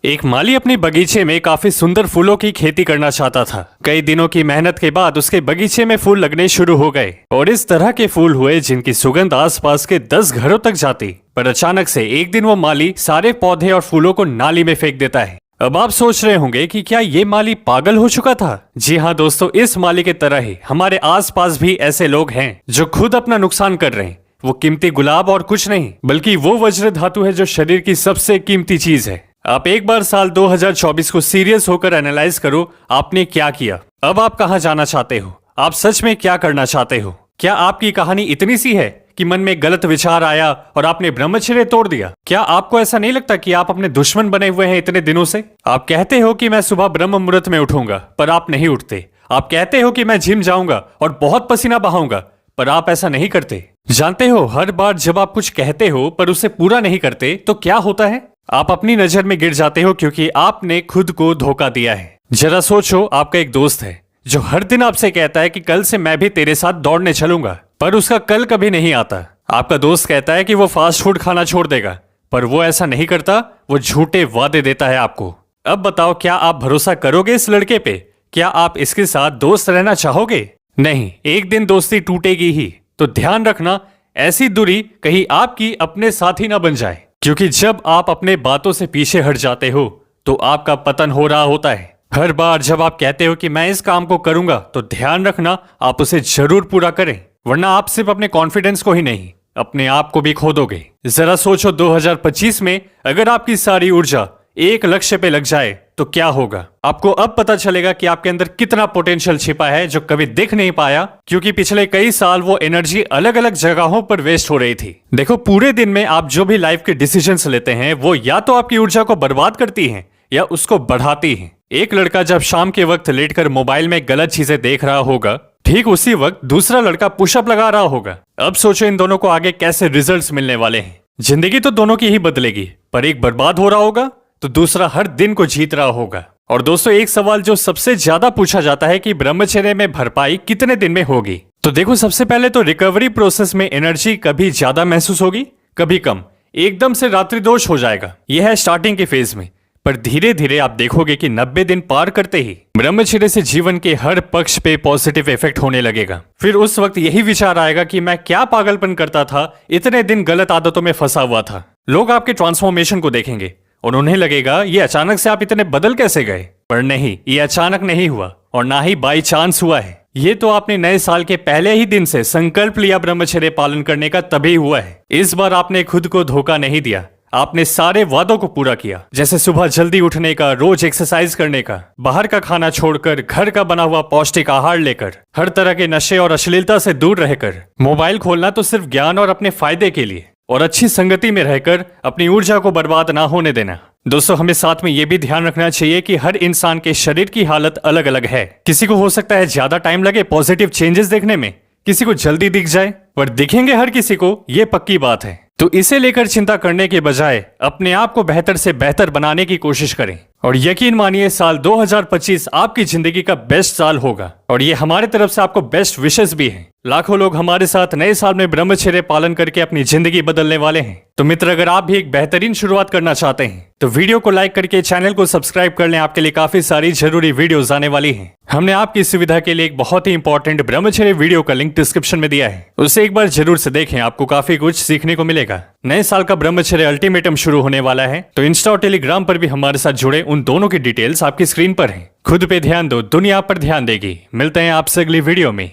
एक माली अपने बगीचे में काफी सुंदर फूलों की खेती करना चाहता था। कई दिनों की मेहनत के बाद उसके बगीचे में फूल लगने शुरू हो गए और इस तरह के फूल हुए जिनकी सुगंध आसपास के 10 घरों तक जाती। पर अचानक से एक दिन वो माली सारे पौधे और फूलों को नाली में फेंक देता है। अब आप सोच रहे होंगे कि क्या ये माली पागल हो चुका था? जी हाँ दोस्तों, इस माली के तरह ही हमारे आसपास भी ऐसे लोग हैं जो खुद अपना नुकसान कर रहे हैं। वो कीमती गुलाब और कुछ नहीं बल्कि वो वज्र धातु है जो शरीर की सबसे कीमती चीज है। आप एक बार साल 2024 को सीरियस होकर एनालाइज करो, आपने क्या किया? अब आप कहां जाना चाहते हो? आप सच में क्या करना चाहते हो? क्या आपकी कहानी इतनी सी है कि मन में गलत विचार आया और आपने ब्रह्मचर्य तोड़ दिया? क्या आपको ऐसा नहीं लगता कि आप अपने दुश्मन बने हुए हैं इतने दिनों से? आप कहते हो कि मैं सुबह ब्रह्म मुहूर्त में उठूंगा, पर आप नहीं उठते। आप कहते हो कि मैं जिम जाऊंगा और बहुत पसीना बहाऊंगा, पर आप ऐसा नहीं करते। जानते हो, हर बार जब आप कुछ कहते हो पर उसे पूरा नहीं करते तो क्या होता है? आप अपनी नजर में गिर जाते हो क्योंकि आपने खुद को धोखा दिया है। जरा सोचो, आपका एक दोस्त है जो हर दिन आपसे कहता है कि कल से मैं भी तेरे साथ दौड़ने चलूंगा, पर उसका कल कभी नहीं आता। आपका दोस्त कहता है कि वो फास्ट फूड खाना छोड़ देगा, पर वो ऐसा नहीं करता। वो झूठे वादे देता है आपको। अब बताओ, क्या आप भरोसा करोगे इस लड़के पे? क्या आप इसके साथ दोस्त रहना चाहोगे? नहीं, एक दिन दोस्ती टूटेगी ही। तो ध्यान रखना, ऐसी दूरी कहीं आपकी अपने साथी ना बन जाए, क्योंकि जब आप अपने बातों से पीछे हट जाते हो तो आपका पतन हो रहा होता है। हर बार जब आप कहते हो कि मैं इस काम को करूंगा, तो ध्यान रखना आप उसे जरूर पूरा करें, वरना आप सिर्फ अपने कॉन्फिडेंस को ही नहीं अपने आप को भी खो दोगे। जरा सोचो, 2025 में अगर आपकी सारी ऊर्जा एक लक्ष्य पे लग जाए तो क्या होगा? आपको अब पता चलेगा कि आपके अंदर कितना पोटेंशियल छिपा है जो कभी दिख नहीं पाया, क्योंकि पिछले कई साल वो एनर्जी अलग अलग जगहों पर वेस्ट हो रही थी। देखो, पूरे दिन में आप जो भी लाइफ के डिसीजंस लेते हैं वो या तो आपकी ऊर्जा को बर्बाद करती हैं या उसको बढ़ाती हैं। एक लड़का जब शाम के वक्त लेटकर मोबाइल में गलत चीजें देख रहा होगा, ठीक उसी वक्त दूसरा लड़का पुशअप लगा रहा होगा। अब सोचो इन दोनों को आगे कैसे रिजल्ट्स मिलने वाले हैं। जिंदगी तो दोनों की ही बदलेगी, पर एक बर्बाद हो रहा होगा तो दूसरा हर दिन को जीत रहा होगा। और दोस्तों, एक सवाल जो सबसे ज्यादा पूछा जाता है कि ब्रह्मचर्य में भरपाई कितने दिन में होगी? तो देखो, सबसे पहले तो रिकवरी प्रोसेस में एनर्जी कभी ज्यादा महसूस होगी, कभी कम। एकदम से रात्रि दोष हो जाएगा, यह है स्टार्टिंग के फेज में। पर धीरे धीरे आप देखोगे कि 90 दिन पार करते ही ब्रह्मचर्य से जीवन के हर पक्ष पे पॉजिटिव इफेक्ट होने लगेगा। फिर उस वक्त यही विचार आएगा कि मैं क्या पागलपन करता था, इतने दिन गलत आदतों में फंसा हुआ था। लोग आपके ट्रांसफॉर्मेशन को देखेंगे और उन्हें लगेगा ये अचानक से आप इतने बदल कैसे गए। पर नहीं, ये अचानक नहीं हुआ और ना ही बाई चांस हुआ है। ये तो आपने नए साल के पहले ही दिन से संकल्प लिया ब्रह्मचर्य पालन करने का, तभी हुआ है। इस बार आपने खुद को धोखा नहीं दिया, आपने सारे वादों को पूरा किया। जैसे सुबह जल्दी उठने का, रोज एक्सरसाइज करने का, बाहर का खाना छोड़कर घर का बना हुआ पौष्टिक आहार लेकर, हर तरह के नशे और अश्लीलता से दूर रहकर, मोबाइल खोलना तो सिर्फ ज्ञान और अपने फायदे के लिए, और अच्छी संगति में रहकर अपनी ऊर्जा को बर्बाद ना होने देना। दोस्तों, हमें साथ में यह भी ध्यान रखना चाहिए कि हर इंसान के शरीर की हालत अलग अलग है। किसी को हो सकता है ज्यादा टाइम लगे पॉजिटिव चेंजेस देखने में, किसी को जल्दी दिख जाए, पर दिखेंगे हर किसी को, ये पक्की बात है। तो इसे लेकर चिंता करने के बजाय अपने आप को बेहतर से बेहतर बनाने की कोशिश करें। और यकीन मानिए, साल 2025 आपकी जिंदगी का बेस्ट साल होगा और ये हमारे तरफ से आपको बेस्ट विशेस भी हैं। लाखों लोग हमारे साथ नए साल में ब्रह्मचर्य पालन करके अपनी जिंदगी बदलने वाले हैं। तो मित्र, अगर आप भी एक बेहतरीन शुरुआत करना चाहते हैं तो वीडियो को लाइक करके चैनल को सब्सक्राइब कर लें। आपके लिए काफी सारी जरूरी वीडियोस आने वाली हैं। हमने आपकी सुविधा के लिए एक बहुत ही इंपॉर्टेंट ब्रह्मचर्य वीडियो का लिंक डिस्क्रिप्शन में दिया है, उसे एक बार जरूर से देखें, आपको काफी कुछ सीखने को मिलेगा। नए साल का ब्रह्मचर्य अल्टीमेटम शुरू होने वाला है, तो इंस्टा और टेलीग्राम पर भी हमारे साथ जुड़े। उन दोनों की डिटेल्स आपकी स्क्रीन पर हैं। खुद पे ध्यान दो, दुनिया पर ध्यान देगी। मिलते हैं आपसे अगली वीडियो में।